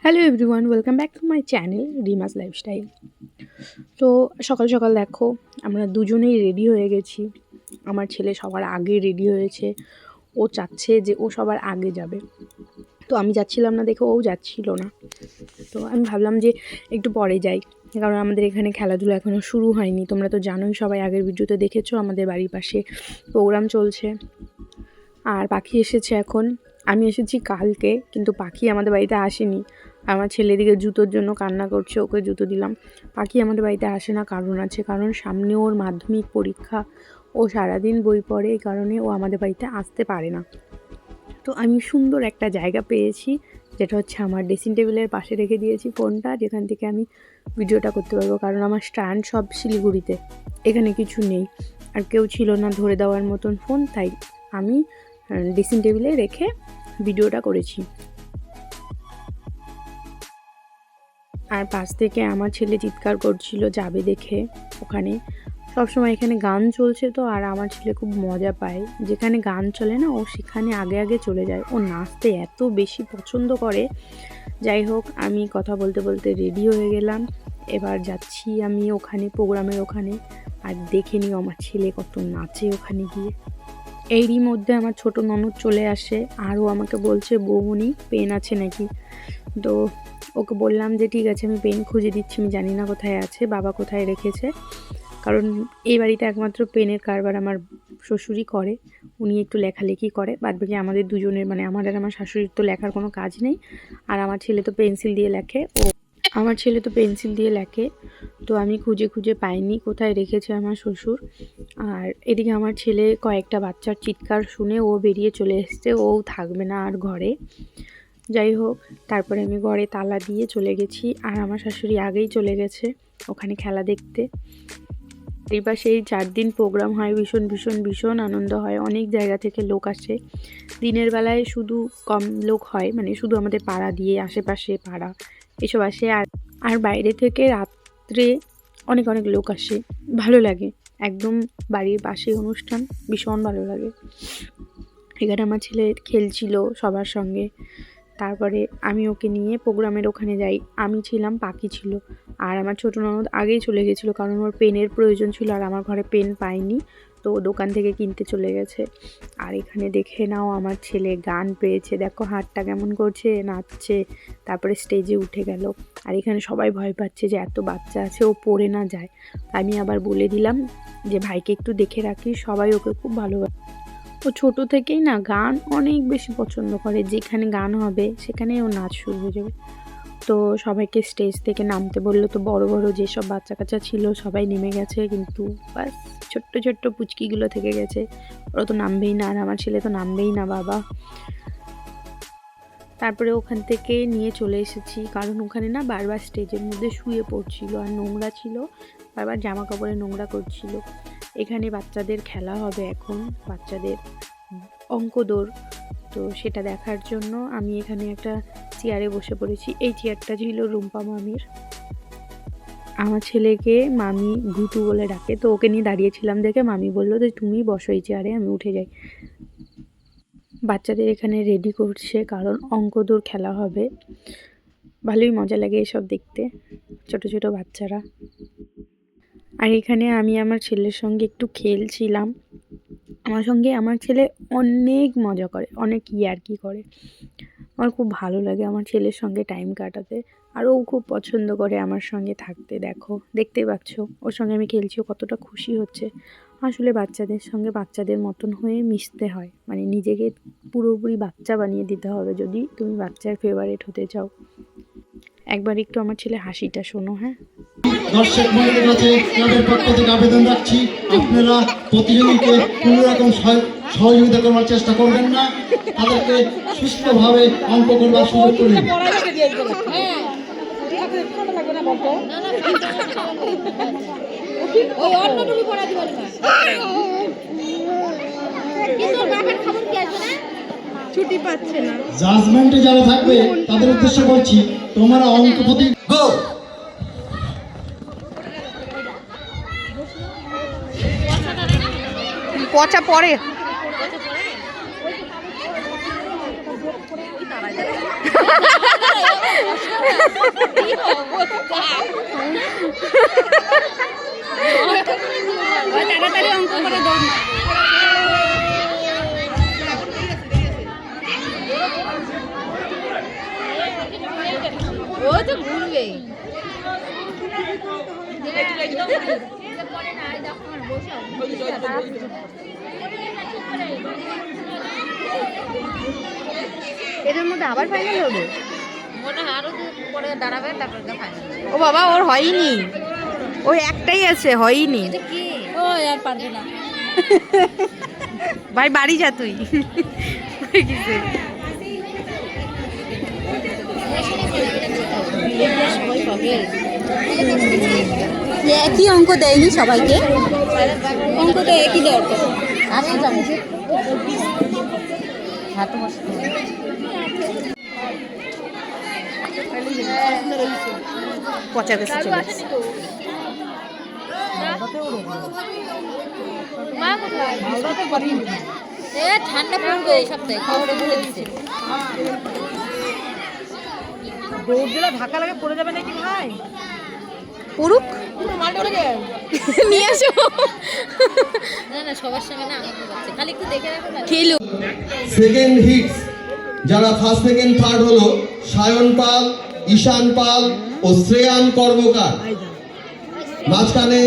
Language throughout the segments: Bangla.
Hello everyone, welcome back to my channel রিমাস lifestyle. তো সকাল সকাল দেখো আমরা দুজনেই রেডি হয়ে গেছি। আমার ছেলে সবার আগে রেডি হয়েছে, ও চাচ্ছে যে ও সবার আগে যাবে। তো আমি যাচ্ছিলাম না দেখে ও যাচ্ছিল না। তো আমি ভাবলাম যে একটু পরে যাই, কারণ আমাদের এখানে খেলাধুলা এখনও শুরু হয়নি। তোমরা তো জানোই, সবাই আগের ভিডিওতে দেখেছো আমাদের বাড়ির পাশে প্রোগ্রাম চলছে। আর পাখি এসেছে এখন, আমি এসেছি কালকে, কিন্তু পাখি আমাদের বাড়িতে আসেনি। আমার ছেলে এদিকে জুতোর জন্য কান্না করছে, ওকে জুতো দিলাম। পাখি আমাদের বাড়িতে আসে না, কারণ আছে, কারণ সামনে ওর মাধ্যমিক পরীক্ষা, ও সারাদিন বই পড়ে, এই কারণে ও আমাদের বাড়িতে আসতে পারে না। তো আমি সুন্দর একটা জায়গা পেয়েছি, যেটা হচ্ছে আমার ড্রেসিং টেবিলের পাশে রেখে দিয়েছি ফোনটা, যেখান থেকে আমি ভিডিওটা করতে পারবো। কারণ আমার স্ট্যান্ড সব শিলিগুড়িতে, এখানে কিছু নেই, আর কেউ ছিল না ধরে দেওয়ার মতন ফোন, তাই আমি ড্রেসিং টেবিলে রেখে ভিডিওটা করেছি। আর পাশ থেকে আমার ছেলে চিৎকার করছিল যাবে দেখে ওখানে। সবসময় এখানে গান চলছে তো, আর আমার ছেলে খুব মজা পায়, যেখানে গান চলে না ও সেখানে আগে আগে চলে যায়। ও নাচতে এত বেশি পছন্দ করে। যাই হোক, আমি কথা বলতে বলতে রেডি হয়ে গেলাম। এবার যাচ্ছি আমি ওখানে প্রোগ্রামের ওখানে, আর দেখে নিও আমার ছেলে কত নাচে ওখানে গিয়ে। এরই মধ্যে আমার ছোট ননদ চলে আসে, আর ও আমাকে বলছে বৌমনি পেন আছে নাকি। তো ওকে বললাম যে ঠিক আছে, আমি পেন খুঁজে দিচ্ছি, আমি জানি না কোথায় আছে, বাবা কোথায় রেখেছে। কারণ এই বাড়িতে একমাত্র পেনের কারবার আমার শ্বশুরই করে, উনি একটু লেখালেখি করে, বাদবাকি আমাদের দুজনের, মানে আমার আর আমার শাশুড়ির তো লেখার কোনো কাজ নেই। আর আমার ছেলে তো পেন্সিল দিয়ে লেখে, তো আমি খুঁজে খুঁজে পাইনি কোথায় রেখেছে আমার শ্বশুর। আর এদিকে আমার ছেলে কয়েকটা বাচ্চার চিৎকার শুনে ও বেরিয়ে চলে এসছে, ও থাকবে না আর ঘরে। যাই হোক, তারপরে আমি ঘরে তালা দিয়ে চলে গেছি, আর আমার শাশুড়ি আগেই চলে গেছে ওখানে খেলা দেখতে। এই পাশে এই 4 দিন প্রোগ্রাম হয়, ভীষণ ভীষণ ভীষণ আনন্দ হয়, অনেক জায়গা থেকে লোক আসে। দিনের বেলায় শুধু কম লোক হয়, মানে শুধু আমাদের পাড়া দিয়ে আশেপাশে পাড়া এসব আসে, আর বাইরে থেকে রাত্রে অনেক অনেক লোক আসে, ভালো লাগে। একদম বাড়ির পাশে অনুষ্ঠান, ভীষণ ভালো লাগে। এখানে আমার ছেলে খেলছিল সবার সঙ্গে। তারপরে আমি ওকে নিয়ে প্রোগ্রামের ওখানে যাই। আমি ছিলাম, পাখি ছিল, আর আমার ছোটো ননদ আগেই চলে গেছিলো, কারণ ওর পেনের প্রয়োজন ছিল, আর আমার ঘরে পেন পাইনি, তো দোকান থেকে কিনতে চলে গেছে। আর এখানে দেখে নাও, আমার ছেলে গান পেয়েছে, দেখো হাতটা কেমন করছে, নাচছে, তারপরে স্টেজে উঠে গেল। আর এখানে সবাই ভয় পাচ্ছে যে এত বাচ্চা আছে, ও পড়ে না যায়। আমি আবার বলে দিলাম যে ভাইকে একটু দেখে রাখি, সবাই ওকে খুব ভালোবাসে। ও ছোটো থেকেই না গান অনেক বেশি পছন্দ করে, যেখানে গান হবে সেখানে ও নাচ শুরু হয়ে যাবে। তো সবাইকে স্টেজ থেকে নামতে বললো, তো বড় বড় যেসব বাচ্চা কাচ্চা ছিল সবাই নেমে গেছে, কিন্তু বাস ছোট্ট ছোট্ট পুচকিগুলো থেকে গেছে, ওরা তো নামবেই না, আর আমার ছেলে তো নামবেই না বাবা। তারপরে ওখান থেকে নিয়ে চলে এসেছি, কারণ ওখানে না বারবার স্টেজের মধ্যে শুয়ে পড়ছিল, আর নোংরা ছিল, বারবার জামা কাপড়ে নোংরা করছিল। এখানে বাচ্চাদের খেলা হবে এখন, বাচ্চাদের অঙ্ক দৌড়, তো সেটা দেখার জন্য আমি এখানে একটা চেয়ারে বসে পড়েছি। এই চেয়ারটা ছিল রুম্পা মামির। আমার ছেলেকে মামি ঘুটু বলে ডাকে, তো ওকে নিয়ে দাঁড়িয়েছিলাম দেখে মামি বললো যে তুমি বসো এই চেয়ারে, আমি উঠে যাই। বাচ্চাদের এখানে রেডি করছে, কারণ অঙ্ক দৌড় খেলা হবে। ভালোই মজা লাগে এসব দেখতে, ছোট ছোট বাচ্চারা। আর এখানে আমি আমার ছেলের সঙ্গে একটু খেলছিলাম। আমার সঙ্গে আমার ছেলে অনেক মজা করে, অনেক ইয়ার্কি করে। আমার খুব ভালো লাগে আমার ছেলের সঙ্গে টাইম কাটাতে, আর ও খুব পছন্দ করে আমার সঙ্গে থাকতে। দেখো, দেখতেই পাচ্ছ ওর সঙ্গে আমি খেলছি, ও কতটা খুশি হচ্ছে। আসলে বাচ্চাদের সঙ্গে বাচ্চাদের মতন হয়ে মিশতে হয়, মানে নিজেকে পুরোপুরি বাচ্চা বানিয়ে দিতে হবে যদি তুমি বাচ্চার ফেভারিট হতে চাও। একবার একটু আমার ছেলে হাসিটা শোনো। হ্যাঁ, দর্শক মন্ডলীর কাছে ক্লাবের পক্ষ থেকে আবেদন রাখছি, আপনারা প্রতিযোগীকে কোনো রকম সহযোগিতা করবার চেষ্টা করবেন না, তাদেরকে সুস্থভাবে অঙ্ক করবার সুযোগ করুন। ছুটি পাচ্ছে না। জাজমেন্টে যারা থাকবে তাদের উদ্দেশ্যে বলছি, তোমরা অঙ্ক প্রতি গো। পচা পড়ে। ও তো ঘুরবে। এদের মধ্যে আবার ফাইনাল হবে? মনে হয় আরো পরে দাঁড়াবে, তারপরে ফাইনাল। ও বাবা, ওর হয়নি, ওই একটাই আছে, হয়নি। কি ও আর পারবে না। ভাই বাড়ি যা তুই। একই অঙ্ক দেয়নি সবাইকে, অঙ্ক তো একই দেওয়ার কথা। আমি যাবো হাতে বসে পচা গেছে চলে এসেছে। ঠান্ডা পড়বে এই সপ্তাহে, খবরে বলে দিচ্ছে। দৌড় দিলে ধাক্কা লাগে পড়ে যাবে নাকি ভাই? পুরুক নিয়ে আসো। না না, সবার সঙ্গে না আমাকে বলছে, খালি একটু দেখে রাখো। খেলো। সেকেন্ড হিটস যারা ফার্স্ট সেকেন্ড থার্ড হলো সায়ন পাল, ঈশান পাল ও শ্রেয়ান কর্মকার। মাঝখানে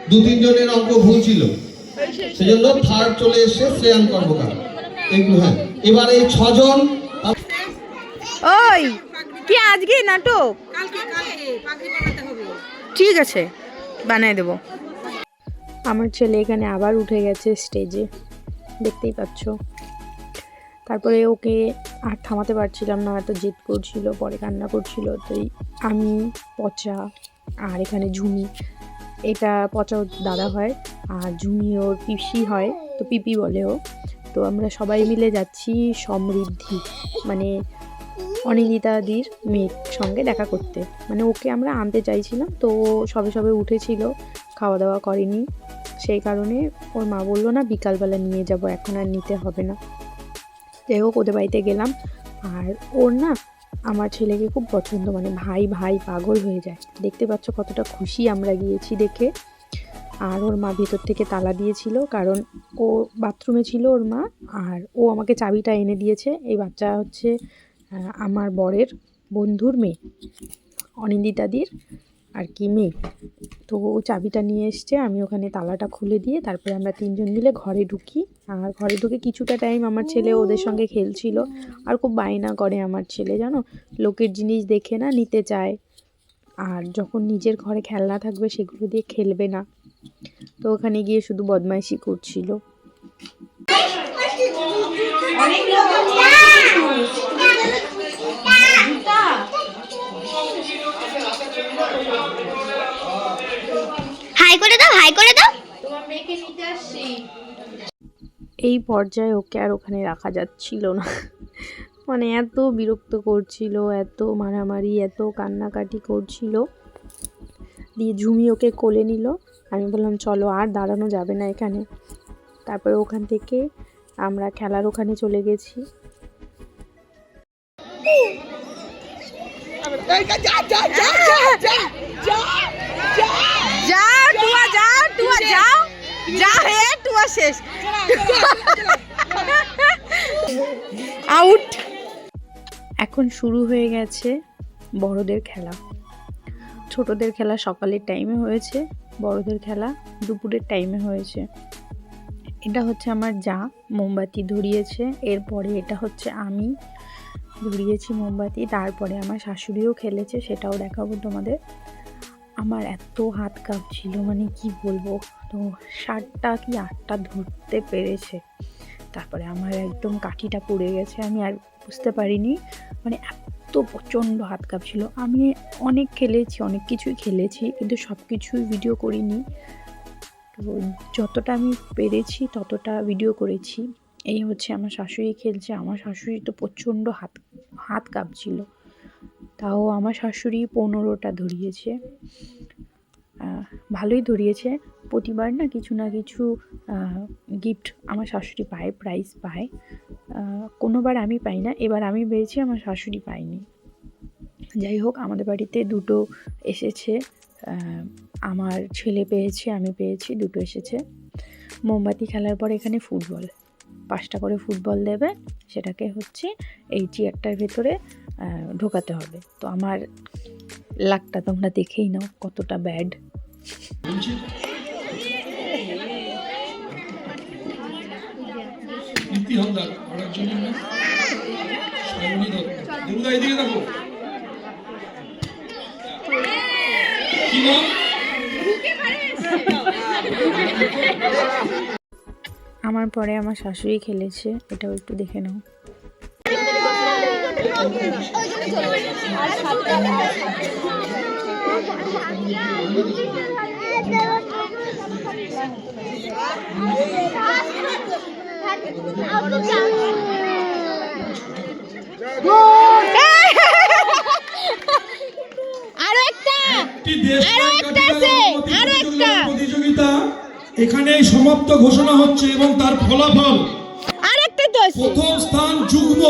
2-3 জনের অঙ্ক ভুল ছিল, সেজন্য থার্ড চলে এসেছে শ্রেয়ান কর্মকার। এগুলো হ্যাঁ, এবার এই 6 জন। ওই কি আজকে নাটক? ঠিক আছে, বানাই দেবো। আমার ছেলে এখানে আবার উঠে গেছে স্টেজে, দেখতেই পাচ্ছ। তারপরে ওকে আর থামাতে পারছিলাম না, এত জেদ করছিল, পরে কান্না করছিল। তো আমি, পচা আর এখানে ঝুমি, এটা পচা ওর দাদা হয় আর ঝুমি ওর পিসি হয়, তো পিপি বলে ও। তো আমরা সবাই মিলে যাচ্ছি সমৃদ্ধি মানে অনিন্দিতাদির মেয়ের সঙ্গে দেখা করতে। মানে ওকে আমরা আনতে চাইছিলাম, তো সবে সবে উঠেছিল, খাওয়া দাওয়া করেনি, সেই কারণে ওর মা বললো না বিকালবেলা নিয়ে যাব, এখন আর নিতে হবে না। যাই হোক, ওদের বাড়িতে গেলাম। আর ওর না আমার ছেলেকে খুব পছন্দ, মানে ভাই ভাই পাগল হয়ে যায়। দেখতে পাচ্ছ কতটা খুশি আমরা গিয়েছি দেখে। আর ওর মা ভেতর থেকে তালা দিয়েছিল, কারণ ও বাথরুমে ছিল ওর মা, আর ও আমাকে চাবিটা এনে দিয়েছে। এই বাচ্চা হচ্ছে আমার বরের বন্ধুর মেয়ে, অনিন্দিতাদির আর কি মেয়ে। তো ও চাবিটা নিয়ে এসছে, আমি ওখানে তালাটা খুলে দিয়ে তারপরে আমরা 3 জন মিলে ঘরে ঢুকি। আর ঘরে ঢুকে কিছুটা টাইম আমার ছেলে ওদের সঙ্গে খেলছিল। আর খুব বায়না করে আমার ছেলে, জানো, লোকের জিনিস দেখে না নিতে চায়, আর যখন নিজের ঘরে খেলনা থাকবে সেগুলো দিয়ে খেলবে না। তো ওখানে গিয়ে শুধু বদমাইশি করছিল। হাই করে দাও, হাই করে দাও। এই পর্যায়ে ওকে আর ওখানে রাখা যাচ্ছিল না, মানে এত বিরক্ত করছিল, এত মারামারি, এত কান্নাকাটি করছিল। দিয়ে ঝুমি ওকে কোলে নিল। আমি বললাম চলো, আর দাঁড়ানো যাবে না এখানে। তারপরে ওখান থেকে আমরা খেলার ওখানে চলে গেছি। আউট। এখন শুরু হয়ে গেছে বড়দের খেলা। ছোটদের খেলা সকালের টাইমে হয়েছে, বড়দের খেলা দুপুরের টাইমে হয়েছে। এটা হচ্ছে আমার যা মোমবাতি ধরিয়েছে, এরপরে এটা হচ্ছে আমি ধরিয়েছি মোমবাতি, তারপরে আমার শাশুড়িও খেলেছে, সেটাও দেখাবো তোমাদের। আমার এত হাত কাঁপছিল, মানে কি বলবো, তো 7টা কি 8টা ধরতে পেরেছে। তারপরে আমার একদম কাঠিটা পুড়ে গেছে, আমি আর বুঝতে পারিনি, মানে এত প্রচণ্ড হাত কাঁপছিল। আমি অনেক খেলেছি, অনেক কিছুই খেলেছি, কিন্তু সব কিছুই ভিডিও করিনি। তো যতটা আমি পেরেছি ততটা ভিডিও করেছি। এই হচ্ছে আমার শাশুড়ি খেলছে, আমার শাশুড়ি তো প্রচণ্ড হাত কাঁপছিল। তাও আমার শাশুড়ি 15টা ধরিয়েছে, ভালোই ধরিয়েছে। প্রতিবার না কিছু না কিছু গিফট আমার শাশুড়ি পায়, প্রাইজ পায়। কোনোবার আমি পাই না, এবার আমি পেয়েছি, আমার শাশুড়ি পায়নি। যাই হোক, আমাদের বাড়িতে 2টো এসেছে, আমার ছেলে পেয়েছে, আমি পেয়েছি, 2টো এসেছে। মোমবাতি খেলার পর এখানে ফুটবল, 5টা করে ফুটবল দেবে, সেটাকে হচ্ছে এই চেয়ারটার ভেতরে ঢোকাতে হবে। তো আমার লাকটা তোমরা দেখেই নাও কতটা ব্যাড। আমার পরে আমার শাশুড়ি খেলেছে, এটাও একটু দেখে নাও। আরো একটা প্রতিযোগিতা এখানেই সমাপ্ত ঘোষণা হচ্ছে এবং তার ফলাফল আরেকটা তো আছে। প্রথম স্থান যুগ্ম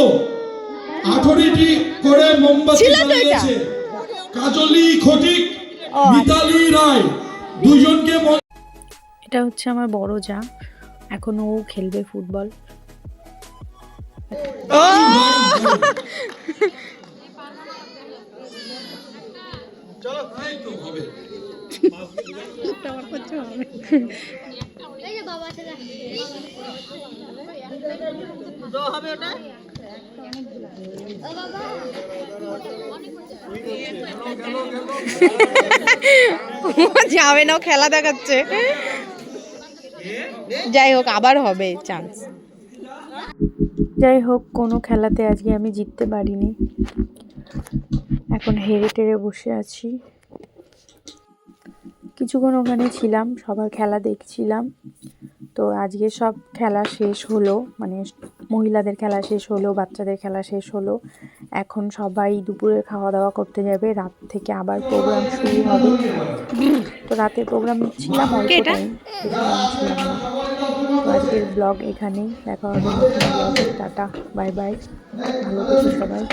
18টি করে মোমবাতি জ্বালিয়েছে কাজলি খটিক, মিতালি রায়, দুজনকে। এটা হচ্ছে আমার বড় যা, এখন ও খেলবে ফুটবল। যাবে না, খেলা দেখাচ্ছে। যাই হোক, আবার হবে চান্স। যাই হোক, কোনো খেলাতে আজকে আমি জিততে পারিনি, এখন হেরে টেরে বসে আছি। কিছুক্ষণ ওখানে ছিলাম, সবার খেলা দেখছিলাম। তো আজকে সব খেলা শেষ হলো, মানে মহিলাদের খেলা শেষ হলো, বাচ্চাদের খেলা শেষ হলো। এখন সবাই দুপুরের খাওয়া দাওয়া করতে যাবে, রাত থেকে আবার প্রোগ্রাম শুরু হবে। তো রাতের প্রোগ্রাম ছিলাম অল্প টাইম, ছিলাম না। তো আজকের ব্লগ এখানেই, দেখা হবে নতুন ব্লগে। টাটা, বাই বাই, ভালো থেকো সবাই।